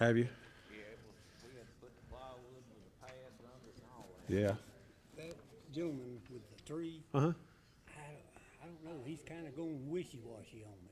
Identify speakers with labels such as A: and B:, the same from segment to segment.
A: Have you?
B: Yeah, we had to put the plywood with the pads under it and all that.
A: Yeah.
C: That gentleman with the tree,
A: Uh-huh.
C: I don't know, he's kind of going wishy-washy on me.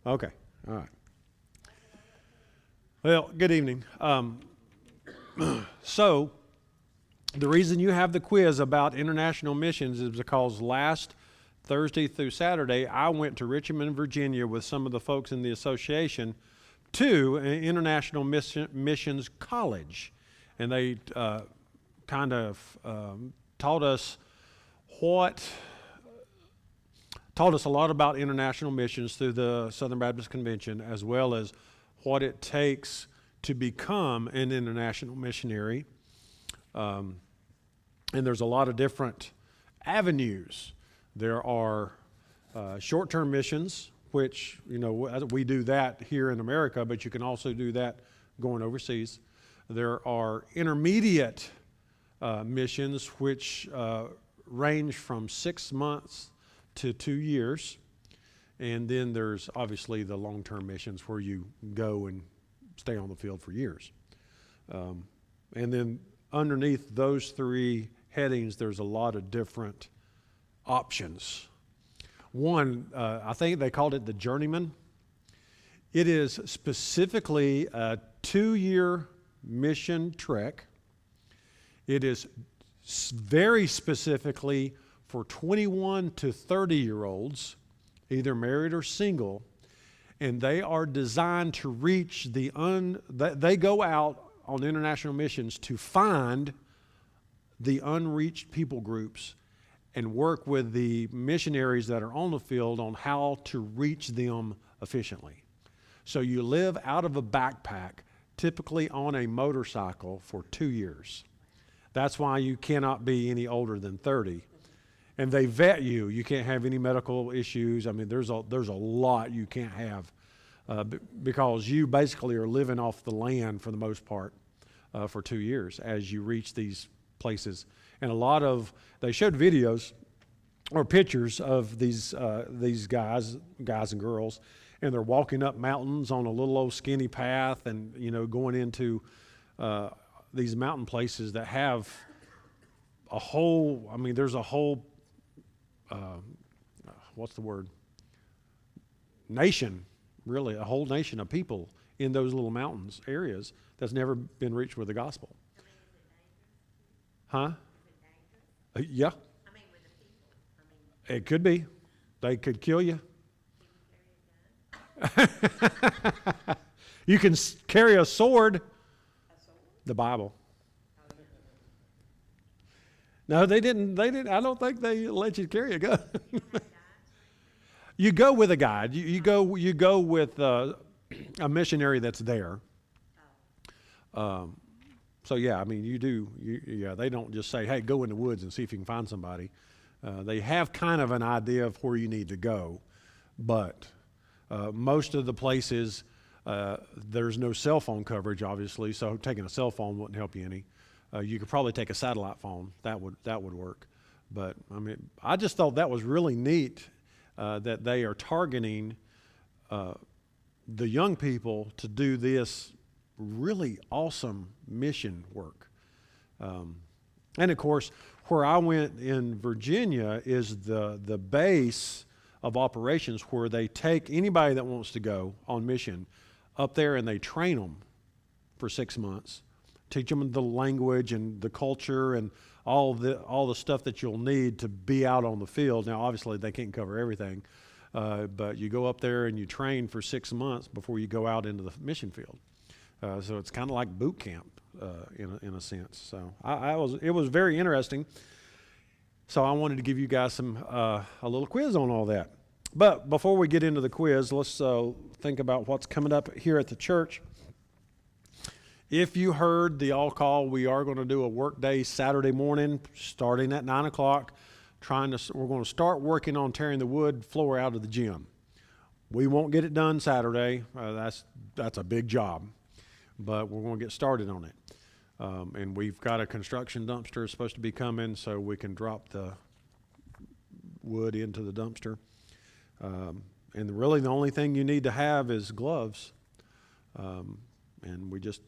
A: Okay. All right. Well, good evening. So, the reason you have the quiz about international missions is because last Thursday through Saturday, I went to Richmond, Virginia with some of the folks in the association to an international missions college. And they kind of taught us a lot about international missions through the Southern Baptist Convention, as well as what it takes to become an international missionary. And there's a lot of different avenues. There are short-term missions, which, we do that here in America, but you can also do that going overseas. There are intermediate missions, which range from 6 months to 2 years. And then there's obviously the long-term missions where you go and stay on the field for years. And then underneath those three headings, there's a lot of different options. One, I think they called it the Journeyman. It is specifically a 2-year mission trek. It is very specifically for 21 to 30-year-olds, either married or single, and they are designed to reach they go out on international missions to find the unreached people groups and work with the missionaries that are on the field on how to reach them efficiently. So you live out of a backpack, typically on a motorcycle, for 2 years. That's why you cannot be any older than 30. And they vet you. You can't have any medical issues. I mean, there's a lot you can't have because you basically are living off the land for the most part for 2 years as you reach these places. And they showed videos or pictures of these guys and girls, and they're walking up mountains on a little old skinny path, and going into these mountain places that have a whole. I mean, there's a whole. What's the word? Nation, really, a whole nation of people in those little mountains areas that's never been reached with the gospel. Huh? Yeah. It could be. They could kill you. You can carry a sword. The Bible. No, they didn't. I don't think they let you carry a gun. You go with a guide. You go with a missionary that's there. So yeah, I mean, you do. Yeah, they don't just say, "Hey, go in the woods and see if you can find somebody." They have kind of an idea of where you need to go, but most of the places there's no cell phone coverage, obviously. So taking a cell phone wouldn't help you any. You could probably take a satellite phone. That would work. But I mean, I just thought that was really neat that they are targeting the young people to do this really awesome mission work. And of course, where I went in Virginia is the base of operations, where they take anybody that wants to go on mission up there and they train them for 6 months, teach them the language and the culture and all the stuff that you'll need to be out on the field. Now, obviously, they can't cover everything, but you go up there and you train for 6 months before you go out into the mission field. So it's kind of like boot camp in a sense. So it was very interesting. So I wanted to give you guys a little quiz on all that. But before we get into the quiz, let's think about what's coming up here at the church. If you heard the all call, we are going to do a work day Saturday morning starting at 9 o'clock. We're going to start working on tearing the wood floor out of the gym. We won't get it done Saturday. That's a big job, but we're going to get started on it. And we've got a construction dumpster supposed to be coming so we can drop the wood into the dumpster. And really the only thing you need to have is gloves. And we just,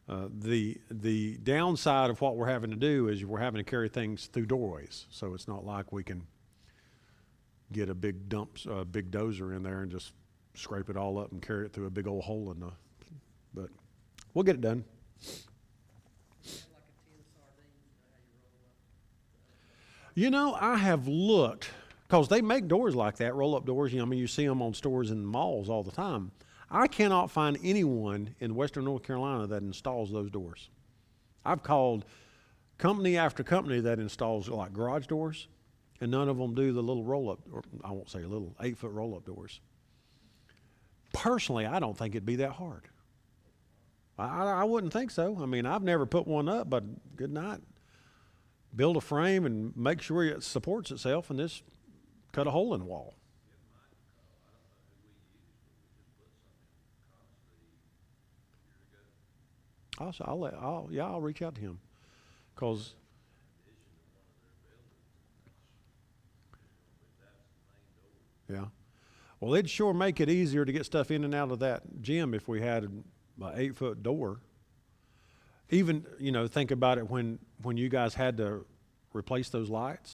A: the downside of what we're having to do is we're having to carry things through doorways. So it's not like we can get a big dozer in there and just scrape it all up and carry it through a big old hole but we'll get it done. I have looked, because they make doors like that, roll-up doors. You see them on stores in malls all the time. I cannot find anyone in Western North Carolina that installs those doors. I've called company after company that installs like garage doors, and none of them do the little roll-up, or I won't say little, 8-foot roll-up doors. Personally, I don't think it'd be that hard. I wouldn't think so. I mean, I've never put one up, but good night. Build a frame and make sure it supports itself, and just cut a hole in the wall. I'll reach out to him, because yeah. Well, it'd sure make it easier to get stuff in and out of that gym if we had an 8-foot door. Even, think about it when you guys had to replace those lights.